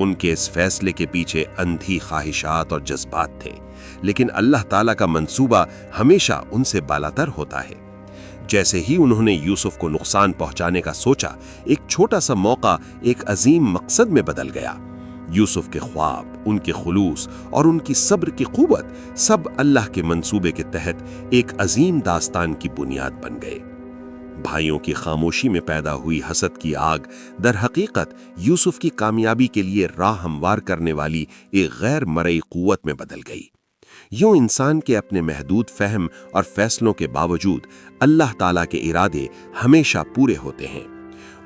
ان کے اس فیصلے کے پیچھے اندھی خواہشات اور جذبات تھے، لیکن اللہ تعالیٰ کا منصوبہ ہمیشہ ان سے بالاتر ہوتا ہے۔ جیسے ہی انہوں نے یوسف کو نقصان پہنچانے کا سوچا، ایک چھوٹا سا موقع ایک عظیم مقصد میں بدل گیا۔ یوسف کے خواب، ان کے خلوص اور ان کی صبر کی قوت سب اللہ کے منصوبے کے تحت ایک عظیم داستان کی بنیاد بن گئے۔ بھائیوں کی خاموشی میں پیدا ہوئی حسد کی آگ در حقیقت یوسف کی کامیابی کے لیے راہ ہموار کرنے والی ایک غیر مرئی قوت میں بدل گئی۔ یوں انسان کے اپنے محدود فہم اور فیصلوں کے باوجود اللہ تعالیٰ کے ارادے ہمیشہ پورے ہوتے ہیں۔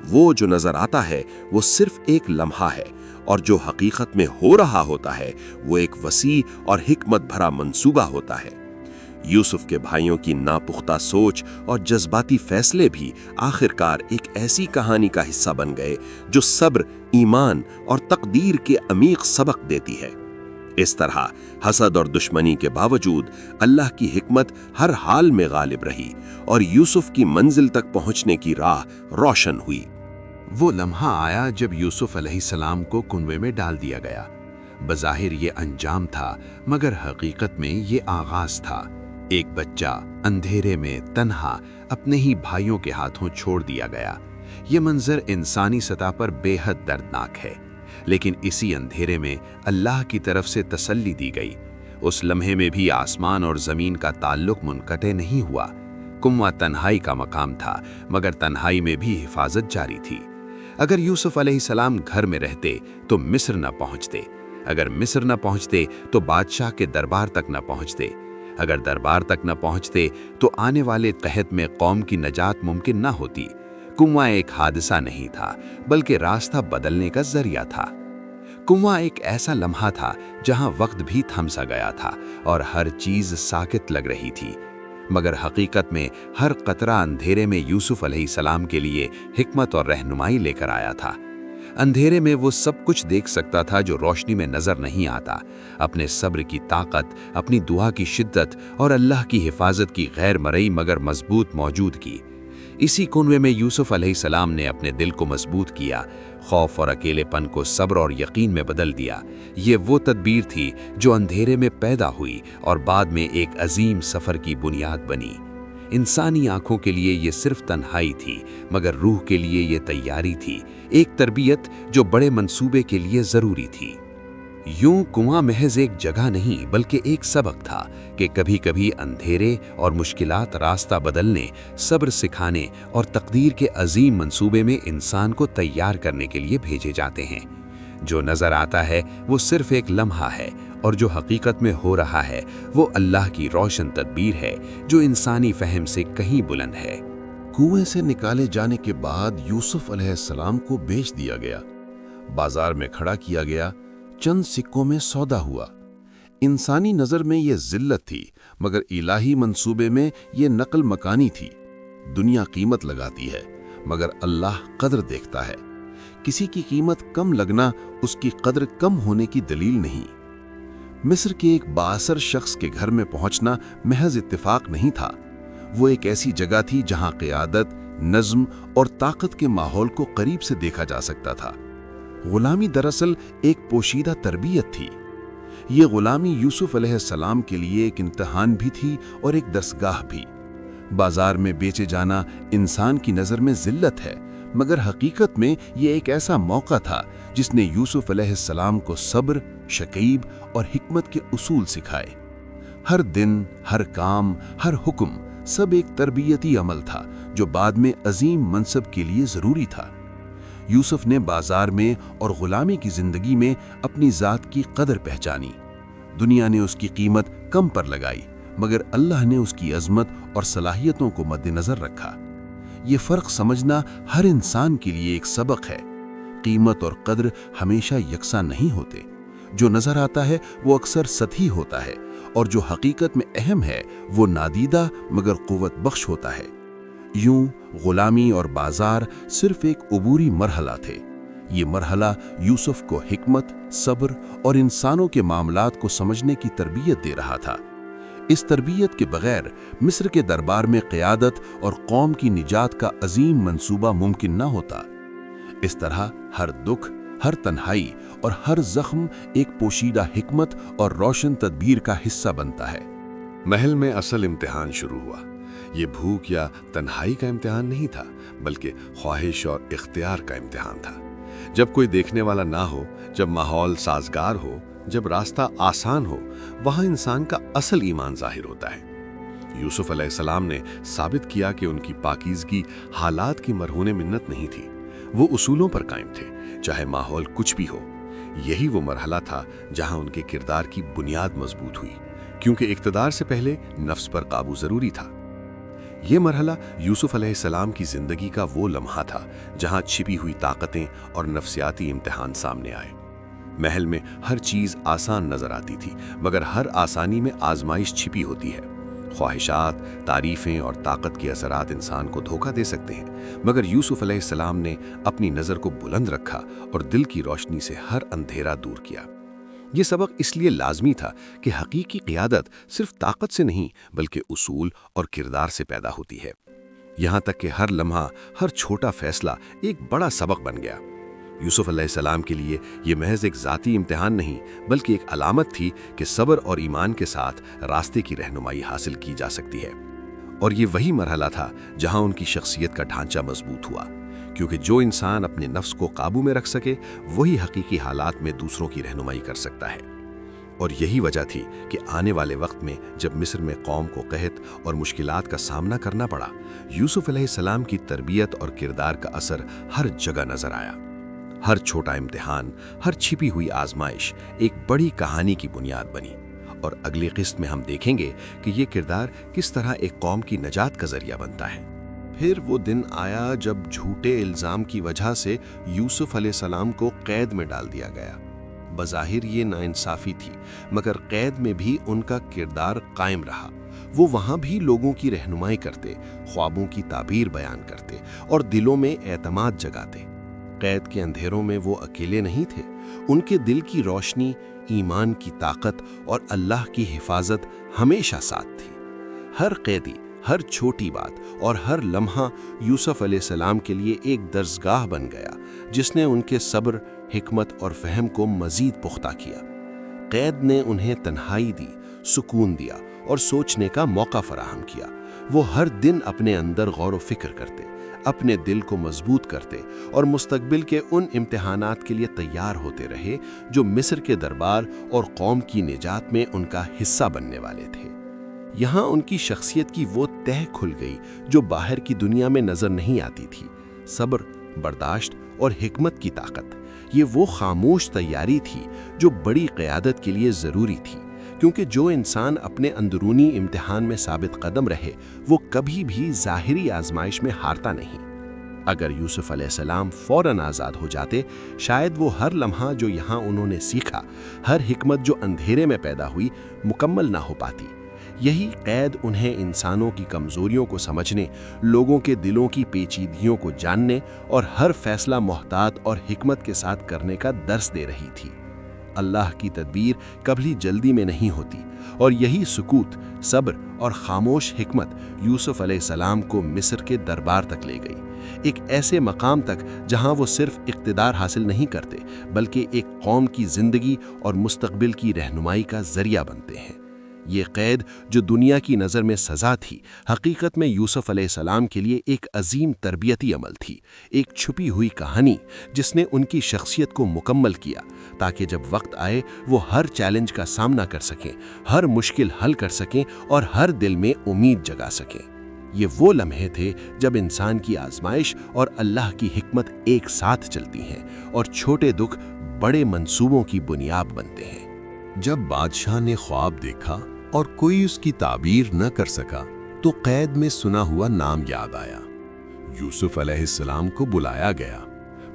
وہ جو نظر آتا ہے وہ صرف ایک لمحہ ہے، اور جو حقیقت میں ہو رہا ہوتا ہے وہ ایک وسیع اور حکمت بھرا منصوبہ ہوتا ہے۔ یوسف کے بھائیوں کی ناپختہ سوچ اور جذباتی فیصلے بھی آخرکار ایک ایسی کہانی کا حصہ بن گئے جو صبر، ایمان اور تقدیر کے عمیق سبق دیتی ہے۔ اس طرح حسد اور دشمنی کے باوجود اللہ کی حکمت ہر حال میں غالب رہی اور یوسف کی منزل تک پہنچنے کی راہ روشن ہوئی۔ وہ لمحہ آیا جب یوسف علیہ السلام کو کنویں میں ڈال دیا گیا۔ بظاہر یہ انجام تھا، مگر حقیقت میں یہ آغاز تھا۔ ایک بچہ اندھیرے میں تنہا اپنے ہی بھائیوں کے ہاتھوں چھوڑ دیا گیا۔ یہ منظر انسانی سطح پر بے حد دردناک ہے، لیکن اسی اندھیرے میں اللہ کی طرف سے تسلی دی گئی۔ اس لمحے میں بھی آسمان اور زمین کا تعلق منقطع نہیں ہوا۔ کنواں تنہائی کا مقام تھا، مگر تنہائی میں بھی حفاظت جاری تھی۔ اگر یوسف علیہ السلام گھر میں رہتے تو مصر نہ پہنچتے، اگر مصر نہ پہنچتے تو بادشاہ کے دربار تک نہ پہنچتے، اگر دربار تک نہ پہنچتے تو آنے والے قحط میں قوم کی نجات ممکن نہ ہوتی۔ کنواں ایک حادثہ نہیں تھا، بلکہ راستہ بدلنے کا ذریعہ تھا۔ کنواں ایک ایسا لمحہ تھا جہاں وقت بھی تھم سا گیا تھا اور ہر چیز ساکت لگ رہی تھی، مگر حقیقت میں ہر قطرہ اندھیرے میں یوسف علیہ السلام کے لیے حکمت اور رہنمائی لے کر آیا تھا۔ اندھیرے میں وہ سب کچھ دیکھ سکتا تھا جو روشنی میں نظر نہیں آتا، اپنے صبر کی طاقت، اپنی دعا کی شدت اور اللہ کی حفاظت کی غیر مرئی مگر مضبوط موجودگی۔ اسی کنویں میں یوسف علیہ السلام نے اپنے دل کو مضبوط کیا، خوف اور اکیلے پن کو صبر اور یقین میں بدل دیا۔ یہ وہ تدبیر تھی جو اندھیرے میں پیدا ہوئی اور بعد میں ایک عظیم سفر کی بنیاد بنی۔ انسانی آنکھوں کے لیے یہ صرف تنہائی تھی، مگر روح کے لیے یہ تیاری تھی، ایک تربیت جو بڑے منصوبے کے لیے ضروری تھی۔ یوں کنواں محض ایک جگہ نہیں بلکہ ایک سبق تھا کہ کبھی کبھی اندھیرے اور مشکلات راستہ بدلنے، صبر سکھانے اور تقدیر کے عظیم منصوبے میں انسان کو تیار کرنے کے لیے بھیجے جاتے ہیں۔ جو نظر آتا ہے وہ صرف ایک لمحہ ہے، اور جو حقیقت میں ہو رہا ہے وہ اللہ کی روشن تدبیر ہے جو انسانی فہم سے کہیں بلند ہے۔ کنویں سے نکالے جانے کے بعد یوسف علیہ السلام کو بیچ دیا گیا، بازار میں کھڑا کیا گیا، چند سکوں میں سودا ہوا۔ انسانی نظر میں یہ ذلت تھی، مگر الہی منصوبے میں یہ نقل مکانی تھی۔ دنیا قیمت لگاتی ہے، مگر اللہ قدر دیکھتا ہے۔ کسی کی قیمت کم لگنا اس کی قدر کم ہونے کی دلیل نہیں۔ مصر کے ایک بااثر شخص کے گھر میں پہنچنا محض اتفاق نہیں تھا، وہ ایک ایسی جگہ تھی جہاں قیادت، نظم اور طاقت کے ماحول کو قریب سے دیکھا جا سکتا تھا۔ غلامی دراصل ایک پوشیدہ تربیت تھی۔ یہ غلامی یوسف علیہ السلام کے لیے ایک امتحان بھی تھی اور ایک درسگاہ بھی۔ بازار میں بیچے جانا انسان کی نظر میں ذلت ہے، مگر حقیقت میں یہ ایک ایسا موقع تھا جس نے یوسف علیہ السلام کو صبر، شکیب اور حکمت کے اصول سکھائے۔ ہر دن، ہر کام، ہر حکم سب ایک تربیتی عمل تھا جو بعد میں عظیم منصب کے لیے ضروری تھا۔ یوسف نے بازار میں اور غلامی کی زندگی میں اپنی ذات کی قدر پہچانی۔ دنیا نے اس کی قیمت کم پر لگائی، مگر اللہ نے اس کی عظمت اور صلاحیتوں کو مد نظر رکھا۔ یہ فرق سمجھنا ہر انسان کے لیے ایک سبق ہے۔ قیمت اور قدر ہمیشہ یکساں نہیں ہوتے۔ جو نظر آتا ہے وہ اکثر سطحی ہوتا ہے، اور جو حقیقت میں اہم ہے وہ نادیدہ مگر قوت بخش ہوتا ہے۔ یوں غلامی اور بازار صرف ایک عبوری مرحلہ تھے۔ یہ مرحلہ یوسف کو حکمت، صبر اور انسانوں کے معاملات کو سمجھنے کی تربیت دے رہا تھا۔ اس تربیت کے بغیر مصر کے دربار میں قیادت اور قوم کی نجات کا عظیم منصوبہ ممکن نہ ہوتا۔ اس طرح ہر دکھ، ہر تنہائی اور ہر زخم ایک پوشیدہ حکمت اور روشن تدبیر کا حصہ بنتا ہے۔ محل میں اصل امتحان شروع ہوا۔ یہ بھوک یا تنہائی کا امتحان نہیں تھا، بلکہ خواہش اور اختیار کا امتحان تھا۔ جب کوئی دیکھنے والا نہ ہو، جب ماحول سازگار ہو، جب راستہ آسان ہو، وہاں انسان کا اصل ایمان ظاہر ہوتا ہے۔ یوسف علیہ السلام نے ثابت کیا کہ ان کی پاکیزگی حالات کی مرہون منت نہیں تھی، وہ اصولوں پر قائم تھے، چاہے ماحول کچھ بھی ہو۔ یہی وہ مرحلہ تھا جہاں ان کے کردار کی بنیاد مضبوط ہوئی، کیونکہ اقتدار سے پہلے نفس پر قابو ضروری تھا۔ یہ مرحلہ یوسف علیہ السلام کی زندگی کا وہ لمحہ تھا جہاں چھپی ہوئی طاقتیں اور نفسیاتی امتحان سامنے آئے۔ محل میں ہر چیز آسان نظر آتی تھی، مگر ہر آسانی میں آزمائش چھپی ہوتی ہے۔ خواہشات، تعریفیں اور طاقت کے اثرات انسان کو دھوکہ دے سکتے ہیں، مگر یوسف علیہ السلام نے اپنی نظر کو بلند رکھا اور دل کی روشنی سے ہر اندھیرا دور کیا۔ یہ سبق اس لیے لازمی تھا کہ حقیقی قیادت صرف طاقت سے نہیں بلکہ اصول اور کردار سے پیدا ہوتی ہے۔ یہاں تک کہ ہر لمحہ، ہر چھوٹا فیصلہ ایک بڑا سبق بن گیا۔ یوسف علیہ السلام کے لیے یہ محض ایک ذاتی امتحان نہیں بلکہ ایک علامت تھی کہ صبر اور ایمان کے ساتھ راستے کی رہنمائی حاصل کی جا سکتی ہے۔ اور یہ وہی مرحلہ تھا جہاں ان کی شخصیت کا ڈھانچہ مضبوط ہوا، کیونکہ جو انسان اپنے نفس کو قابو میں رکھ سکے وہی حقیقی حالات میں دوسروں کی رہنمائی کر سکتا ہے۔ اور یہی وجہ تھی کہ آنے والے وقت میں جب مصر میں قوم کو قحط اور مشکلات کا سامنا کرنا پڑا، یوسف علیہ السلام کی تربیت اور کردار کا اثر ہر جگہ نظر آیا۔ ہر چھوٹا امتحان، ہر چھپی ہوئی آزمائش ایک بڑی کہانی کی بنیاد بنی، اور اگلی قسط میں ہم دیکھیں گے کہ یہ کردار کس طرح ایک قوم کی نجات کا ذریعہ بنتا ہے۔ پھر وہ دن آیا جب جھوٹے الزام کی وجہ سے یوسف علیہ السلام کو قید میں ڈال دیا گیا۔ بظاہر یہ ناانصافی تھی، مگر قید میں بھی ان کا کردار قائم رہا۔ وہ وہاں بھی لوگوں کی رہنمائی کرتے، خوابوں کی تعبیر بیان کرتے اور دلوں میں اعتماد جگاتے۔ قید کے اندھیروں میں وہ اکیلے نہیں تھے، ان کے دل کی روشنی، ایمان کی طاقت اور اللہ کی حفاظت ہمیشہ ساتھ تھی۔ ہر قیدی، ہر چھوٹی بات اور ہر لمحہ یوسف علیہ السلام کے لیے ایک درسگاہ بن گیا، جس نے ان کے صبر، حکمت اور فہم کو مزید پختہ کیا۔ قید نے انہیں تنہائی دی، سکون دیا اور سوچنے کا موقع فراہم کیا۔ وہ ہر دن اپنے اندر غور و فکر کرتے، اپنے دل کو مضبوط کرتے اور مستقبل کے ان امتحانات کے لیے تیار ہوتے رہے جو مصر کے دربار اور قوم کی نجات میں ان کا حصہ بننے والے تھے۔ یہاں ان کی شخصیت کی وہ تہ کھل گئی جو باہر کی دنیا میں نظر نہیں آتی تھی۔ صبر، برداشت اور حکمت کی طاقت، یہ وہ خاموش تیاری تھی جو بڑی قیادت کے لیے ضروری تھی، کیونکہ جو انسان اپنے اندرونی امتحان میں ثابت قدم رہے وہ کبھی بھی ظاہری آزمائش میں ہارتا نہیں۔ اگر یوسف علیہ السلام فوراً آزاد ہو جاتے، شاید وہ ہر لمحہ جو یہاں انہوں نے سیکھا، ہر حکمت جو اندھیرے میں پیدا ہوئی، مکمل نہ ہو پاتی۔ یہی قید انہیں انسانوں کی کمزوریوں کو سمجھنے، لوگوں کے دلوں کی پیچیدگیوں کو جاننے اور ہر فیصلہ محتاط اور حکمت کے ساتھ کرنے کا درس دے رہی تھی۔ اللہ کی تدبیر کبھی جلدی میں نہیں ہوتی، اور یہی سکوت، صبر اور خاموش حکمت یوسف علیہ السلام کو مصر کے دربار تک لے گئی، ایک ایسے مقام تک جہاں وہ صرف اقتدار حاصل نہیں کرتے بلکہ ایک قوم کی زندگی اور مستقبل کی رہنمائی کا ذریعہ بنتے ہیں۔ یہ قید جو دنیا کی نظر میں سزا تھی، حقیقت میں یوسف علیہ السلام کے لیے ایک عظیم تربیتی عمل تھی، ایک چھپی ہوئی کہانی جس نے ان کی شخصیت کو مکمل کیا، تاکہ جب وقت آئے وہ ہر چیلنج کا سامنا کر سکیں، ہر مشکل حل کر سکیں اور ہر دل میں امید جگا سکیں۔ یہ وہ لمحے تھے جب انسان کی آزمائش اور اللہ کی حکمت ایک ساتھ چلتی ہیں اور چھوٹے دکھ بڑے منصوبوں کی بنیاد بنتے ہیں۔ جب بادشاہ نے خواب دیکھا اور کوئی اس کی تعبیر نہ کر سکا تو قید میں سنا ہوا نام یاد آیا۔ یوسف علیہ السلام کو بلایا گیا،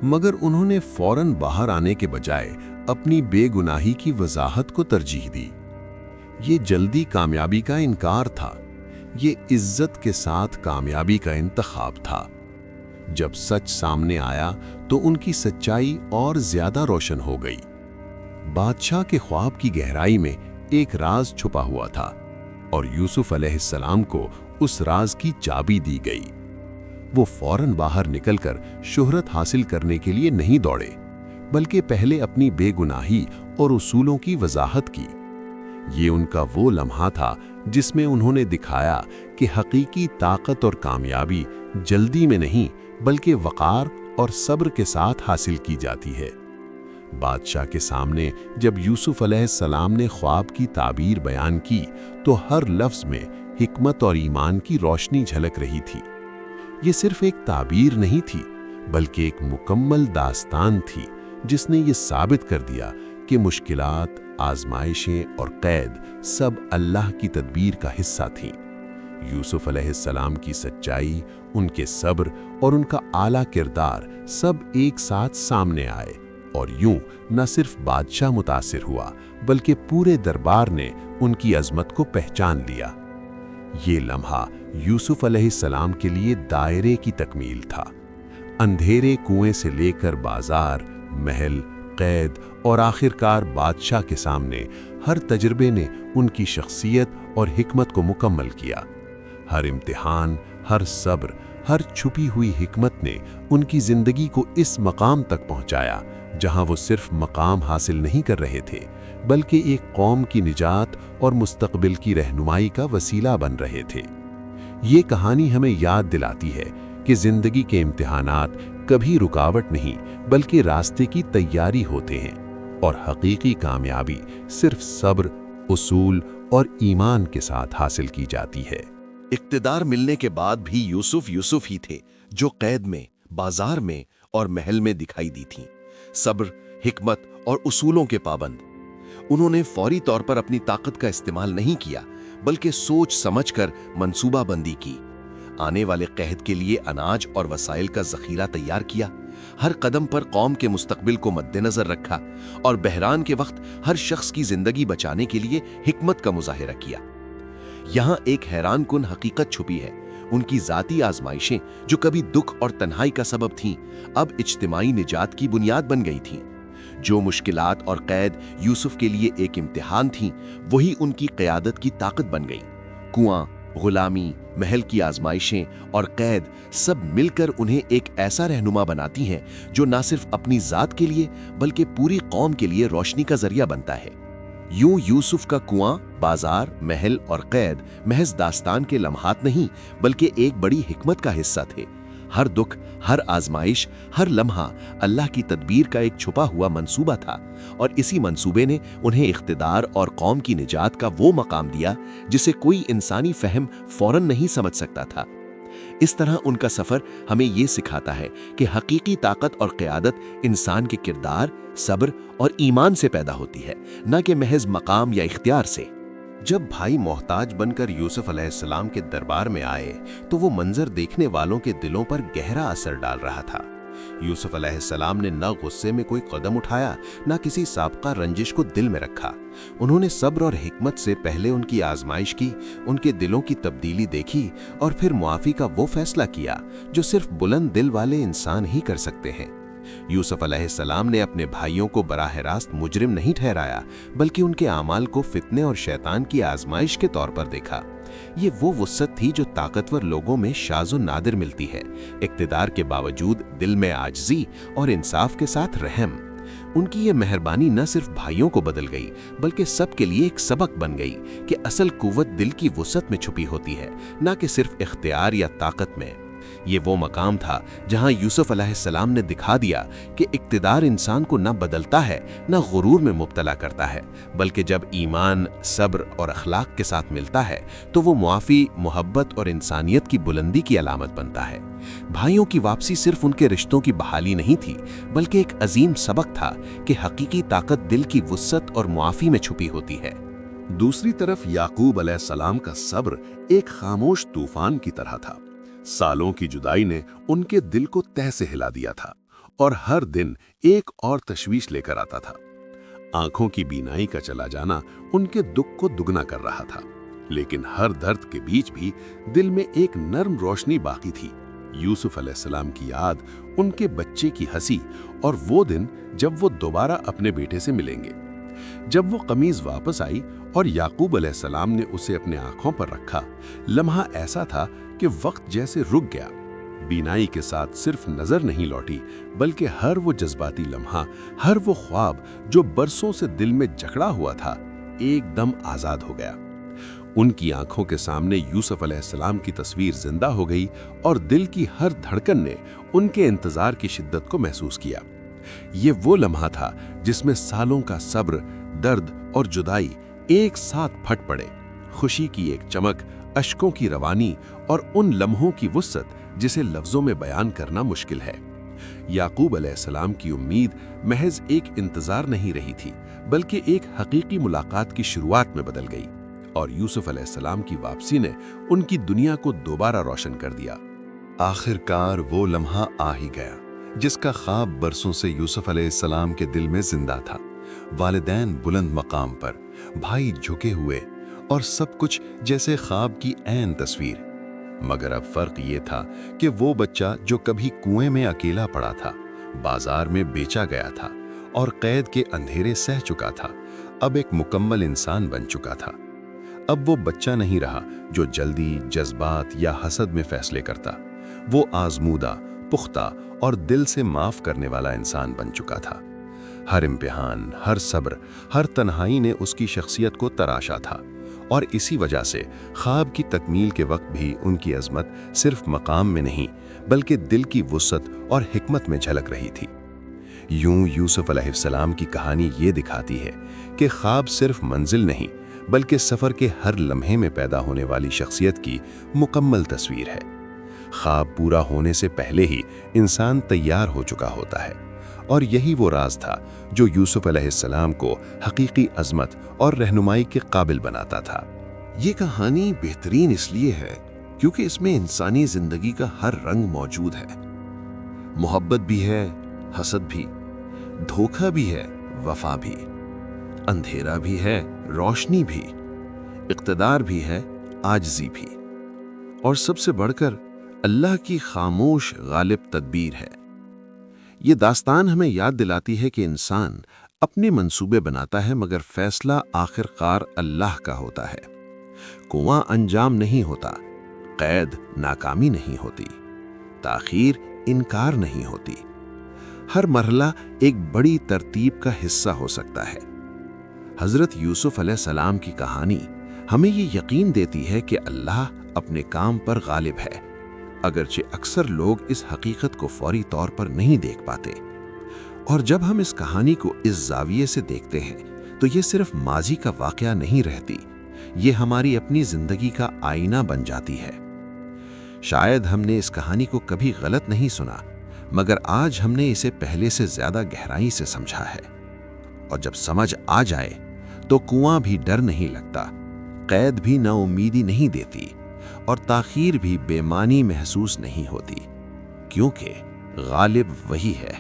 مگر انہوں نے فوراً باہر آنے کے بجائے اپنی بے گناہی کی وضاحت کو ترجیح دی۔ یہ جلدی کامیابی کا انکار تھا، یہ عزت کے ساتھ کامیابی کا انتخاب تھا۔ جب سچ سامنے آیا تو ان کی سچائی اور زیادہ روشن ہو گئی۔ بادشاہ کے خواب کی گہرائی میں ایک راز چھپا ہوا تھا، اور یوسف علیہ السلام کو اس راز کی چابی دی گئی۔ وہ فوراً باہر نکل کر شہرت حاصل کرنے کے لیے نہیں دوڑے، بلکہ پہلے اپنی بے گناہی اور اصولوں کی وضاحت کی۔ یہ ان کا وہ لمحہ تھا جس میں انہوں نے دکھایا کہ حقیقی طاقت اور کامیابی جلدی میں نہیں بلکہ وقار اور صبر کے ساتھ حاصل کی جاتی ہے۔ بادشاہ کے سامنے جب یوسف علیہ السلام نے خواب کی تعبیر بیان کی تو ہر لفظ میں حکمت اور ایمان کی روشنی جھلک رہی تھی۔ یہ صرف ایک تعبیر نہیں تھی بلکہ ایک مکمل داستان تھی جس نے یہ ثابت کر دیا کہ مشکلات، آزمائشیں اور قید سب اللہ کی تدبیر کا حصہ تھیں۔ یوسف علیہ السلام کی سچائی، ان کے صبر اور ان کا اعلیٰ کردار سب ایک ساتھ سامنے آئے، اور یوں نہ صرف بادشاہ متاثر ہوا بلکہ پورے دربار نے ان کی عظمت کو پہچان لیا۔ یہ لمحہ یوسف علیہ السلام کے لیے دائرے کی تکمیل تھا۔ اندھیرے کنویں سے لے کر بازار، محل، قید اور آخرکار بادشاہ کے سامنے ہر تجربے نے ان کی شخصیت اور حکمت کو مکمل کیا۔ ہر امتحان، ہر صبر، ہر چھپی ہوئی حکمت نے ان کی زندگی کو اس مقام تک پہنچایا جہاں وہ صرف مقام حاصل نہیں کر رہے تھے بلکہ ایک قوم کی نجات اور مستقبل کی رہنمائی کا وسیلہ بن رہے تھے۔ یہ کہانی ہمیں یاد دلاتی ہے کہ زندگی کے امتحانات کبھی رکاوٹ نہیں بلکہ راستے کی تیاری ہوتے ہیں، اور حقیقی کامیابی صرف صبر، اصول اور ایمان کے ساتھ حاصل کی جاتی ہے۔ اقتدار ملنے کے بعد بھی یوسف ہی تھے جو قید میں، بازار میں اور محل میں دکھائی دی تھیں۔ صبر، حکمت اور اصولوں کے پابند۔ انہوں نے فوری طور پر اپنی طاقت کا استعمال نہیں کیا بلکہ سوچ سمجھ کر منصوبہ بندی کی۔ آنے والے قحط کے لیے اناج اور وسائل کا ذخیرہ تیار کیا، ہر قدم پر قوم کے مستقبل کو مد نظر رکھا اور بحران کے وقت ہر شخص کی زندگی بچانے کے لیے حکمت کا مظاہرہ کیا۔ یہاں ایک حیران کن حقیقت چھپی ہے، ان کی ذاتی آزمائشیں جو کبھی دکھ اور تنہائی کا سبب تھیں اب اجتماعی نجات کی بنیاد بن گئی تھیں۔ جو مشکلات اور قید یوسف کے لیے ایک امتحان تھیں وہی ان کی قیادت کی طاقت بن گئی۔ کنواں، غلامی، محل کی آزمائشیں اور قید سب مل کر انہیں ایک ایسا رہنما بناتی ہیں جو نہ صرف اپنی ذات کے لیے بلکہ پوری قوم کے لیے روشنی کا ذریعہ بنتا ہے۔ یوں یوسف کا کنواں، بازار، محل اور قید محض داستان کے لمحات نہیں بلکہ ایک بڑی حکمت کا حصہ تھے۔ ہر دکھ، ہر آزمائش، ہر لمحہ اللہ کی تدبیر کا ایک چھپا ہوا منصوبہ تھا، اور اسی منصوبے نے انہیں اقتدار اور قوم کی نجات کا وہ مقام دیا جسے کوئی انسانی فہم فوراً نہیں سمجھ سکتا تھا۔ اس طرح ان کا سفر ہمیں یہ سکھاتا ہے کہ حقیقی طاقت اور قیادت انسان کے کردار، صبر اور ایمان سے پیدا ہوتی ہے، نہ کہ محض مقام یا اختیار سے۔ جب بھائی محتاج بن کر یوسف علیہ السلام کے دربار میں آئے تو وہ منظر دیکھنے والوں کے دلوں پر گہرا اثر ڈال رہا تھا۔ یوسف علیہ السلام نے نہ غصے میں کوئی قدم اٹھایا، نہ کسی سابقہ رنجش کو دل میں رکھا۔ انہوں نے صبر اور حکمت سے پہلے ان کی آزمائش کی، ان کے دلوں کی تبدیلی دیکھی اور پھر معافی کا وہ فیصلہ کیا جو صرف بلند دل والے انسان ہی کر سکتے ہیں۔ یوسف علیہ السلام نے اپنے بھائیوں کو براہ راست مجرم نہیں ٹھہرایا بلکہ ان کے اعمال کو فتنے اور شیطان کی آزمائش کے طور پر دیکھا۔ یہ وہ وسعت تھی جو طاقتور لوگوں میں شاذ و نادر ملتی ہے، اقتدار کے باوجود دل میں عاجزی اور انصاف کے ساتھ رحم۔ ان کی یہ مہربانی نہ صرف بھائیوں کو بدل گئی بلکہ سب کے لیے ایک سبق بن گئی کہ اصل قوت دل کی وسعت میں چھپی ہوتی ہے، نہ کہ صرف اختیار یا طاقت میں۔ یہ وہ مقام تھا جہاں یوسف علیہ السلام نے دکھا دیا کہ اقتدار انسان کو نہ بدلتا ہے نہ غرور میں مبتلا کرتا ہے، بلکہ جب ایمان، صبر اور اخلاق کے ساتھ ملتا ہے تو وہ معافی، محبت اور انسانیت کی بلندی کی علامت بنتا ہے۔ بھائیوں کی واپسی صرف ان کے رشتوں کی بحالی نہیں تھی بلکہ ایک عظیم سبق تھا کہ حقیقی طاقت دل کی وسعت اور معافی میں چھپی ہوتی ہے۔ دوسری طرف یعقوب علیہ السلام کا صبر ایک خاموش طوفان کی طرح تھا۔ سالوں کی جدائی نے ان کے دل کو تہ سے ہلا دیا تھا اور ہر دن ایک اور تشویش لے کر آتا تھا۔ آنکھوں کی بینائی کا چلا جانا ان کے دکھ کو دگنا کر رہا تھا، لیکن ہر درد کے بیچ بھی دل میں ایک نرم روشنی باقی تھی۔ یوسف علیہ السلام کی یاد، ان کے بچے کی ہنسی اور وہ دن جب وہ دوبارہ اپنے بیٹے سے ملیں گے۔ جب وہ قمیض واپس آئی اور یعقوب علیہ السلام نے اسے اپنے آنکھوں پر رکھا، لمحہ ایسا تھا کہ وقت جیسے رک گیا۔ بینائی کے ساتھ صرف نظر نہیں لوٹی بلکہ ہر وہ جذباتی لمحہ، ہر وہ خواب جو برسوں سے دل میں جکڑا ہوا تھا، ایک دم آزاد ہو گیا۔ ان کی آنکھوں کے سامنے یوسف علیہ السلام کی تصویر زندہ ہو گئی اور دل کی ہر دھڑکن نے ان کے انتظار کی شدت کو محسوس کیا۔ یہ وہ لمحہ تھا جس میں سالوں کا صبر، درد اور جدائی ایک ساتھ پھٹ پڑے، خوشی کی ایک چمک، اشکوں کی روانی اور ان لمحوں کی وسعت جسے لفظوں میں بیان کرنا مشکل ہے۔ یعقوب علیہ السلام کی امید محض ایک انتظار نہیں رہی تھی بلکہ ایک حقیقی ملاقات کی شروعات میں بدل گئی، اور یوسف علیہ السلام کی واپسی نے ان کی دنیا کو دوبارہ روشن کر دیا۔ آخر کار وہ لمحہ آ ہی گیا جس کا خواب برسوں سے یوسف علیہ السلام کے دل میں زندہ تھا۔ والدین بلند مقام پر، بھائی جھکے ہوئے، اور سب کچھ جیسے خواب کی عین تصویر۔ مگر اب فرق یہ تھا کہ وہ بچہ جو کبھی کنویں میں اکیلا پڑا تھا، بازار میں بیچا گیا تھا اور قید کے اندھیرے سہ چکا تھا، اب ایک مکمل انسان بن چکا تھا۔ اب وہ بچہ نہیں رہا جو جلدی، جذبات یا حسد میں فیصلے کرتا، وہ آزمودہ، پختہ اور دل سے معاف کرنے والا انسان بن چکا تھا۔ ہر امتحان، ہر صبر، ہر تنہائی نے اس کی شخصیت کو تراشا تھا، اور اسی وجہ سے خواب کی تکمیل کے وقت بھی ان کی عظمت صرف مقام میں نہیں بلکہ دل کی وسعت اور حکمت میں جھلک رہی تھی۔ یوں یوسف علیہ السلام کی کہانی یہ دکھاتی ہے کہ خواب صرف منزل نہیں بلکہ سفر کے ہر لمحے میں پیدا ہونے والی شخصیت کی مکمل تصویر ہے۔ خواب پورا ہونے سے پہلے ہی انسان تیار ہو چکا ہوتا ہے، اور یہی وہ راز تھا جو یوسف علیہ السلام کو حقیقی عظمت اور رہنمائی کے قابل بناتا تھا۔ یہ کہانی بہترین اس لیے ہے کیونکہ اس میں انسانی زندگی کا ہر رنگ موجود ہے۔ محبت بھی ہے، حسد بھی، دھوکہ بھی ہے، وفا بھی، اندھیرا بھی ہے، روشنی بھی، اقتدار بھی ہے، عاجزی بھی، اور سب سے بڑھ کر اللہ کی خاموش غالب تدبیر ہے۔ یہ داستان ہمیں یاد دلاتی ہے کہ انسان اپنے منصوبے بناتا ہے مگر فیصلہ آخر کار اللہ کا ہوتا ہے۔ کنواں انجام نہیں ہوتا، قید ناکامی نہیں ہوتی، تاخیر انکار نہیں ہوتی۔ ہر مرحلہ ایک بڑی ترتیب کا حصہ ہو سکتا ہے۔ حضرت یوسف علیہ السلام کی کہانی ہمیں یہ یقین دیتی ہے کہ اللہ اپنے کام پر غالب ہے، اگرچہ اکثر لوگ اس حقیقت کو فوری طور پر نہیں دیکھ پاتے۔ اور جب ہم اس کہانی کو اس زاویے سے دیکھتے ہیں تو یہ صرف ماضی کا واقعہ نہیں رہتی، یہ ہماری اپنی زندگی کا آئینہ بن جاتی ہے۔ شاید ہم نے اس کہانی کو کبھی غلط نہیں سنا، مگر آج ہم نے اسے پہلے سے زیادہ گہرائی سے سمجھا ہے۔ اور جب سمجھ آ جائے تو کنواں بھی ڈر نہیں لگتا، قید بھی نا امیدی نہیں دیتی، اور تاخیر بھی بے معنی محسوس نہیں ہوتی، کیونکہ غالب وہی ہے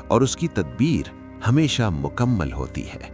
اور اس کی تدبیر ہمیشہ مکمل ہوتی ہے۔